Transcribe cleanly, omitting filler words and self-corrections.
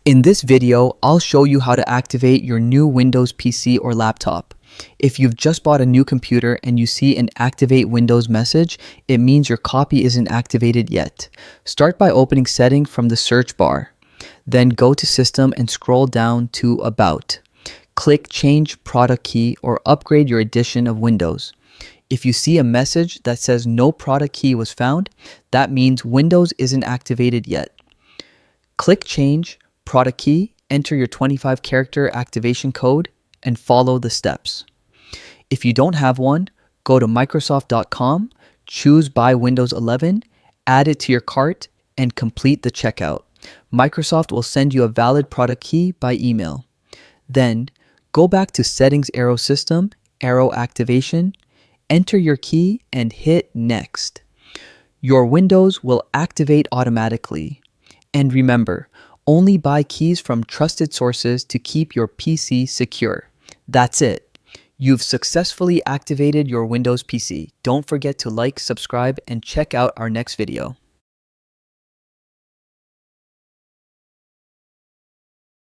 In this video, I'll show you how to activate your new Windows PC or laptop. If you've just bought a new computer and you see an Activate Windows message, it means your copy isn't activated yet. Start by opening Settings from the search bar. Then go to System and scroll down to About. Click Change Product Key or upgrade your edition of Windows. If you see a message that says no product key was found, that means Windows isn't activated yet. Click Change Product Key, enter your 25-character activation code, and follow the steps. If you don't have one, go to Microsoft.com, choose Buy Windows 11, add it to your cart, and complete the checkout. Microsoft will send you a valid product key by email. Then, go back to Settings Arrow System, Arrow Activation, enter your key, and hit Next. Your Windows will activate automatically. And remember, only buy keys from trusted sources to keep your PC secure. That's it. You've successfully activated your Windows PC. Don't forget to like, subscribe, and check out our next video.